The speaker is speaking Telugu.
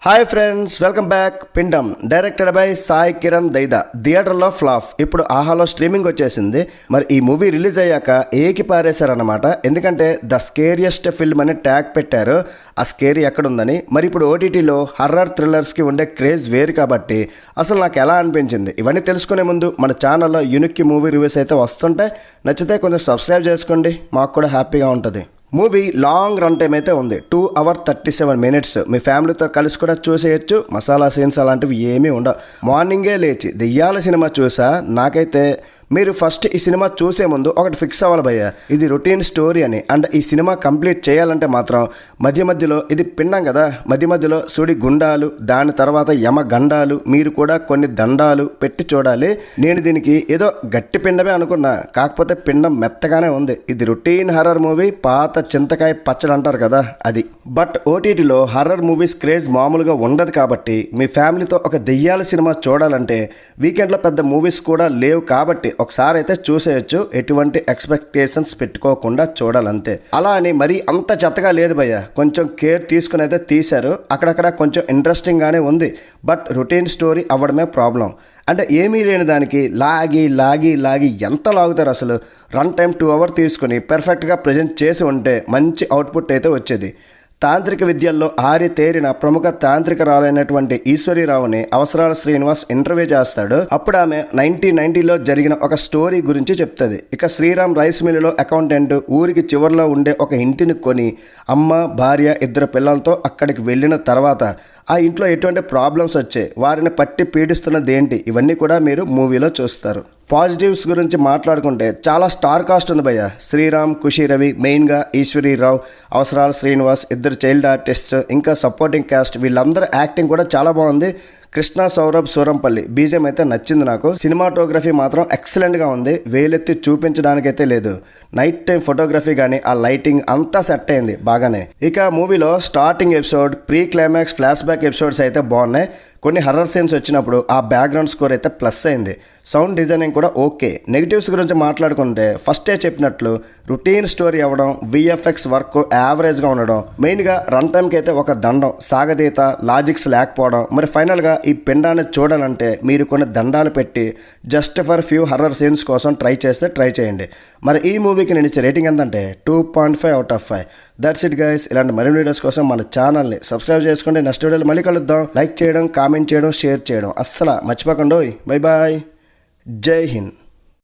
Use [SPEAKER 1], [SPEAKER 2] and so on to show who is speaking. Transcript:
[SPEAKER 1] Hi friends, welcome back. పిండం డైరెక్టెడ్ బై సాయి కిరణ్ దైదా. థియేటర్లో ఫ్లాప్. ఇప్పుడు ఆహాలో స్ట్రీమింగ్ వచ్చేసింది. మరి ఈ మూవీ రిలీజ్ అయ్యాక ఏకి పారేశారన్నమాట. ఎందుకంటే ద స్కేరియస్ట్ ఫిల్మ్ అని ట్యాగ్ పెట్టారు. ఆ స్కేరీ ఎక్కడుందని. మరి ఇప్పుడు ఓటీటీలో హర్రర్ థ్రిల్లర్స్కి ఉండే క్రేజ్ వేరు కాబట్టి అసలు నాకు ఎలా అనిపించింది ఇవన్నీ తెలుసుకునే ముందు మన ఛానల్లో యూనిక్ మూవీ రివ్యూస్ అయితే వస్తుంటాయి. నచ్చితే కొంచెం సబ్స్క్రైబ్ చేసుకోండి, మాకు కూడా హ్యాపీగా ఉంటుంది. మూవీ లాంగ్ రన్ టైం అయితే ఉంది. 2 hours 37 minutes. మీ ఫ్యామిలీతో కలిసి కూడా చూసేయచ్చు. మసాలా సీన్స్ అలాంటివి ఏమీ ఉండవు. మార్నింగే లేచి దెయ్యాల సినిమా చూసా. నాకైతే మీరు ఫస్ట్ ఈ సినిమా చూసే ముందు ఒకటి ఫిక్స్ అవ్వాలి భయ్య, ఇది రొటీన్ స్టోరీ అని. అండ్ ఈ సినిమా కంప్లీట్ చేయాలంటే మాత్రం మధ్య మధ్యలో ఇది పిండం కదా, మధ్య మధ్యలో సుడి గుండాలు, దాని తర్వాత యమ గండాలు, మీరు కూడా కొన్ని దండాలు పెట్టి చూడాలి. నేను దీనికి ఏదో గట్టి పిండమే అనుకున్నా, కాకపోతే పిండం మెత్తగానే ఉంది. ఇది రొటీన్ హర్రర్ మూవీ, పాత చింతకాయ పచ్చడి అంటారు కదా అది. బట్ ఓటీటీలో హర్రర్ మూవీస్ క్రేజ్ మామూలుగా ఉండదు కాబట్టి మీ ఫ్యామిలీతో ఒక దెయ్యాల సినిమా చూడాలంటే వీకెండ్లో పెద్ద మూవీస్ కూడా లేవు కాబట్టి ఒకసారి అయితే చూసేయచ్చు. ఎటువంటి ఎక్స్పెక్టేషన్స్ పెట్టుకోకుండా చూడాలంతే. అలా అని మరీ అంత చెత్తగా లేదు భయ్య, కొంచెం కేర్ తీసుకుని అయితే తీశారు. అక్కడక్కడ కొంచెం ఇంట్రెస్టింగ్గానే ఉంది. బట్ రొటీన్ స్టోరీ అవ్వడమే ప్రాబ్లం. అంటే ఏమీ లేని దానికి లాగి లాగి లాగి ఎంత లాగుతారు అసలు. రన్ టైం 2 hours తీసుకుని పర్ఫెక్ట్గా ప్రజెంట్ చేసి ఉంటే మంచి అవుట్పుట్ అయితే వచ్చేది. తాంత్రిక విద్యల్లో ఆరితేరిన ప్రముఖ తాంత్రికరాలైనటువంటి ఈశ్వరీరావుని అవసరాల శ్రీనివాస్ ఇంటర్వ్యూ చేస్తాడు. అప్పుడు ఆమె 1990లో జరిగిన ఒక స్టోరీ గురించి చెప్తుంది. ఇక శ్రీరామ్ రైస్ మిల్లులో అకౌంటెంట్ ఊరికి చివరిలో ఉండే ఒక ఇంటిని కొని అమ్మ, భార్య, 2 పిల్లలతో అక్కడికి వెళ్ళిన తర్వాత ఆ ఇంట్లో ఎటువంటి ప్రాబ్లమ్స్ వచ్చాయి, వారిని పట్టి పీడిస్తున్నది ఏంటి, ఇవన్నీ కూడా మీరు మూవీలో చూస్తారు. పాజిటివ్స్ గురించి మాట్లాడుకుంటే చాలా స్టార్ కాస్ట్ ఉంది భయ్య. శ్రీరామ్, ఖుషి రవి, మెయిన్గా ఈశ్వరీరావు, అవసరాల శ్రీనివాస్, 2 చైల్డ్ ఆర్టిస్ట్స్, ఇంకా సపోర్టింగ్ క్యాస్ట్, వీళ్ళందరూ యాక్టింగ్ కూడా చాలా బాగుంది. కృష్ణ, సౌరభ్, సూరంపల్లి బీజం అయితే నచ్చింది నాకు. సినిమాటోగ్రఫీ మాత్రం ఎక్సలెంట్గా ఉంది, వేలెత్తి చూపించడానికైతే లేదు. నైట్ టైం ఫోటోగ్రఫీ కానీ ఆ లైటింగ్ అంతా సెట్ అయింది బాగానే. ఇక మూవీలో starting episode, pre climax, flash back episodes అయితే బాగున్నాయి. కొన్ని హర్రర్ సీన్స్ వచ్చినప్పుడు ఆ బ్యాక్గ్రౌండ్ స్కోర్ అయితే ప్లస్ అయింది. సౌండ్ డిజైనింగ్ కూడా ఓకే. నెగిటివ్స్ గురించి మాట్లాడుకుంటే ఫస్టే చెప్పినట్లు రొటీన్ స్టోరీ అవ్వడం, విఎఫ్ఎక్స్ వర్క్ యావరేజ్గా ఉండడం, మెయిన్గా రన్ టైంకి అయితే ఒక దండం, సాగదీత, లాజిక్స్ లేకపోవడం. మరి ఫైనల్గా ఈ పిండాన్ని చూడాలంటే మీరు కొన్ని దండాలు పెట్టి just for few horror scenes కోసం ట్రై చేయండి. మరి ఈ మూవీకి నేను ఇచ్చే రేటింగ్ ఎంతంటే 2.5 out of 5. That's it guys. ఇలాంటి మరిన్ని వీడియోస్ కోసం మన ఛానల్ని సబ్స్క్రైబ్ చేసుకోండి. నెక్స్ట్ వీడియోలో మళ్ళీ కలుద్దాం. లైక్ చేయడం, కామెంట్ చేయడం, షేర్ చేయడం అస్సలు మర్చిపోకండి. Bye bye. జై హింద్.